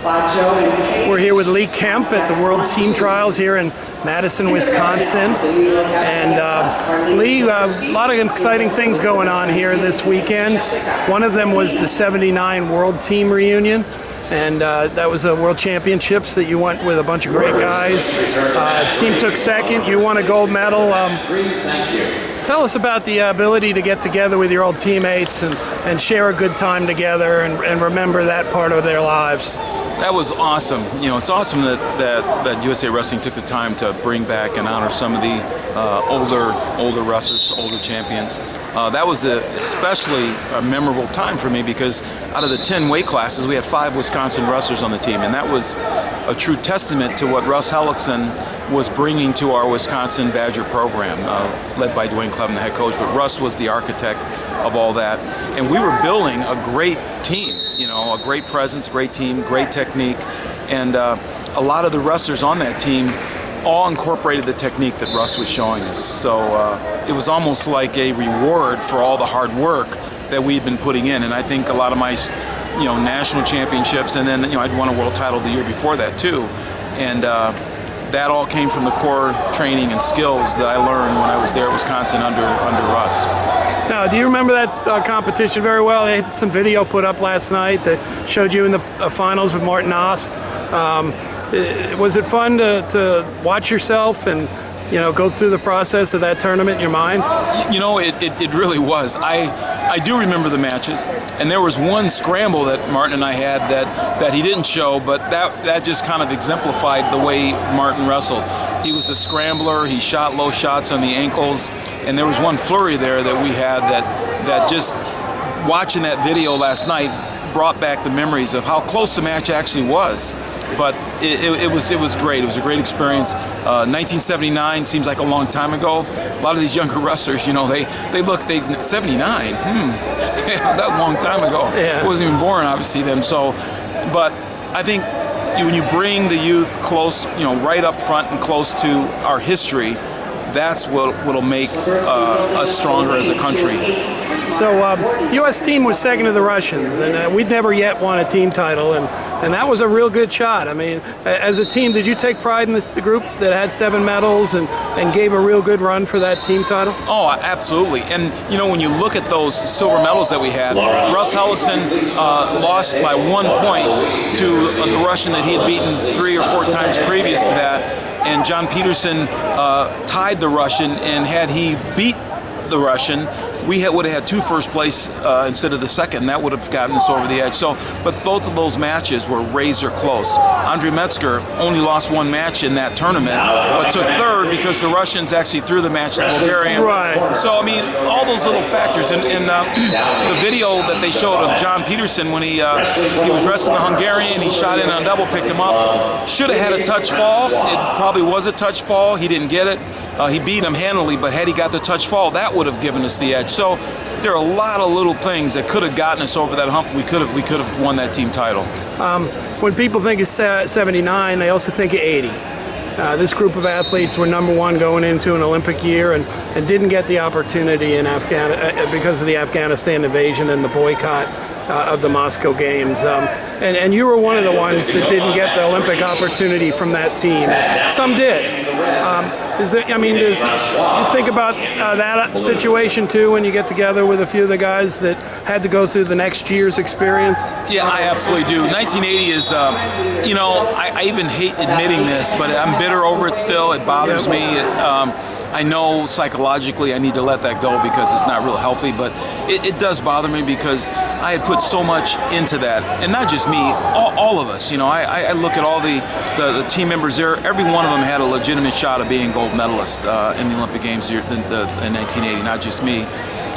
We're here with Lee Kemp at the World Team Trials here in Madison, Wisconsin. And Lee, a lot of exciting things going on here this weekend. One of them was the '79 World Team Reunion. And that was the World Championships that you went with a bunch of great guys. Team took second. You won a gold medal. Tell us about the ability to get together with your old teammates and share a good time together and remember that part of their lives. That was awesome. You know, it's awesome that USA Wrestling took the time to bring back and honor some of the older wrestlers, older champions. That was especially a memorable time for me because out of the 10 weight classes, we had 5 Wisconsin wrestlers on the team, and that was a true testament to what Russ Hellickson was bringing to our Wisconsin Badger program, led by Dwayne Clevin, the head coach. But Russ was the architect of all that, and we were building a great team. You know, a great presence, great team, great technique, and a lot of the wrestlers on that team all incorporated the technique that Russ was showing us. So it was almost like a reward for all the hard work that we'd been putting in. And I think a lot of my, national championships, and then I'd won a world title the year before that too, and that all came from the core training and skills that I learned when I was there at Wisconsin under Russ. Now, do you remember that competition very well? They had some video put up last night that showed you in the finals with Martin Osp. Was it fun to watch yourself and go through the process of that tournament in your mind? It really was. I do remember the matches, and there was one scramble that Martin and I had that he didn't show, but that just kind of exemplified the way Martin wrestled. He was a scrambler. He shot low shots on the ankles, and there was one flurry there that we had that just watching that video last night brought back the memories of how close the match actually was. But it was great. It was a great experience. 1979 seems like a long time ago. A lot of these younger wrestlers, they 79. That long time ago. Yeah. I wasn't even born, obviously, then. So, but I think when you bring the youth close, right up front and close to our history, that's what'll make us stronger as a country. So U.S. team was second to the Russians, and we'd never yet won a team title, and that was a real good shot. I mean, as a team, did you take pride in the group that had 7 medals and gave a real good run for that team title? Oh, absolutely. And, when you look at those silver medals that we had, Russ Hellickson lost by 1 point to the Russian that he had beaten 3 or 4 times previous to that, and John Peterson tied the Russian, and had he beat the Russian, we would have had 2 first place instead of the second. That would have gotten us over the edge. So, but both of those matches were razor close. Andre Metzger only lost 1 match in that tournament, but took 3rd because the Russians actually threw the match to the Bulgarian. Right. So, I mean, all those little factors. And the video that they showed of John Peterson when he was wrestling the Hungarian, he shot in on double, picked him up. Should have had a touch fall. It probably was a touch fall. He didn't get it. He beat him handily, but had he got the touch fall, that would have given us the edge. So there are a lot of little things that could have gotten us over that hump. We could have won that team title. When people think of '79, they also think of '80. This group of athletes were #1 going into an Olympic year and didn't get the opportunity in because of the Afghanistan invasion and the boycott of the Moscow Games. And you were one of the ones that didn't get the Olympic opportunity from that team. Some did. Does you think about that situation too when you get together with a few of the guys that had to go through the next year's experience? Yeah, I absolutely do. 1980 is, I even hate admitting this, but I'm bitter over it still. It bothers me. I know psychologically I need to let that go because it's not real healthy, but it does bother me because I had put so much into that, and not just me, all of us. I look at all the team members there. Every one of them had a legitimate shot of being gold medalist in the Olympic Games in 1980, not just me.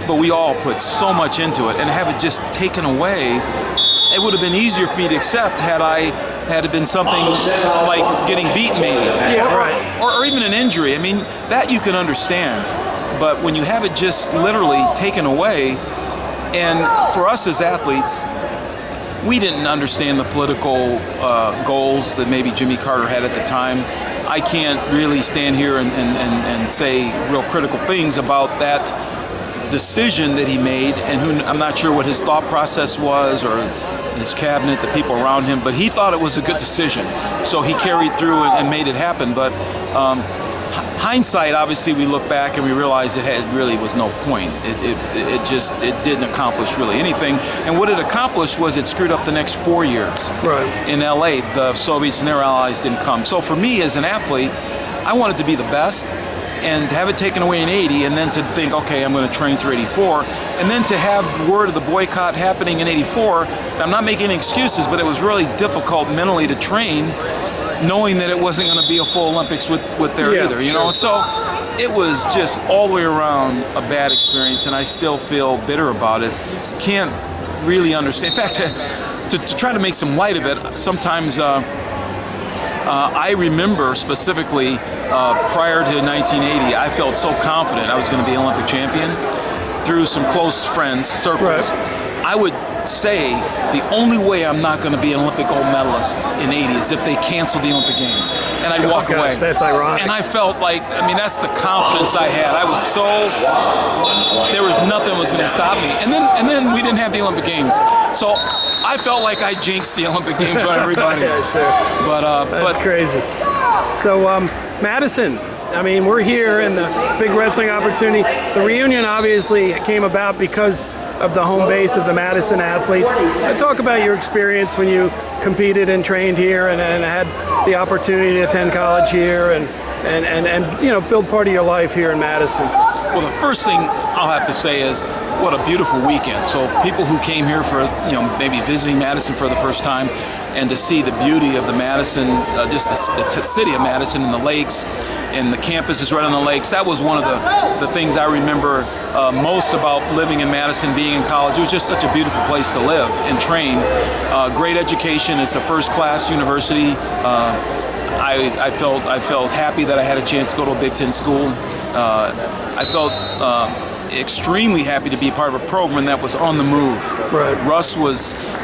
But we all put so much into it, and have it just taken away. It would have been easier for me to accept had it been something like getting beat, maybe, or even an injury. I mean, that you can understand. But when you have it just literally taken away, and for us as athletes, we didn't understand the political goals that maybe Jimmy Carter had at the time. I can't really stand here and say real critical things about that decision that he made, and I'm not sure what his thought process was, or his cabinet, the people around him, but he thought it was a good decision. So he carried through and made it happen. But hindsight, obviously, we look back and we realize it really was no point. It didn't accomplish really anything. And what it accomplished was it screwed up the next 4 years. Right. In LA, the Soviets and their allies didn't come. So for me as an athlete, I wanted to be the best, and to have it taken away in 80, and then to think, okay, I'm going to train through 84, and then to have word of the boycott happening in 84. I'm not making any excuses, but it was really difficult mentally to train, knowing that it wasn't going to be a full Olympics with there either, you know. So it was just all the way around a bad experience, and I still feel bitter about it. Can't really understand. In fact, to try to make some light of it, sometimes I remember specifically prior to 1980, I felt so confident I was going to be an Olympic champion through some close friends, circles. Right. I would say the only way I'm not going to be an Olympic gold medalist in 80 is if they cancel the Olympic Games, and I'd walk away. That's ironic. And I felt like, I mean, that's the confidence I had. I was so, there was nothing was going to stop me. And then we didn't have the Olympic Games, so I felt like I jinxed the Olympic Games for everybody. Yeah, sure. That's crazy. So Madison, I mean, we're here in the big wrestling opportunity. The reunion obviously came about because of the home base of the Madison athletes. Talk about your experience when you competed and trained here and had the opportunity to attend college here and you know, build part of your life here in Madison. Well, the first thing I'll have to say is what a beautiful weekend. So people who came here for, you know, maybe visiting Madison for the first time, and to see the beauty of the Madison, just the city of Madison and the lakes, and the campus is right on the lakes. That was one of the things I remember most about living in Madison, being in college. It was just such a beautiful place to live and train. Great education. It's a first-class university. I felt happy that I had a chance to go to a Big Ten school. I felt extremely happy to be part of a program that was on the move. Right. Russ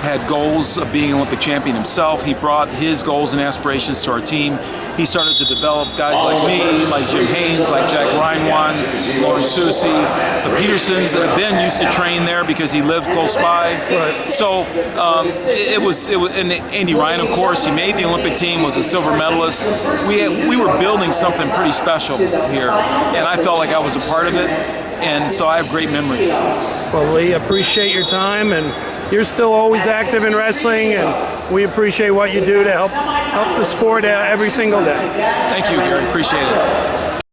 had goals of being an Olympic champion himself. He brought his goals and aspirations to our team. He started to develop guys like me, like Jim Haynes, like Jack Reinwan, Lauren Susi, the Petersons that then used to train there because he lived close by. Right. So it was, and Andy Ryan, of course, he made the Olympic team, was a silver medalist. We were building something pretty special here, and I felt like I was a part of it. And so I have great memories. Well, Lee, appreciate your time, and you're still always active in wrestling, and we appreciate what you do to help the sport every single day. Thank you, Gary. Appreciate it.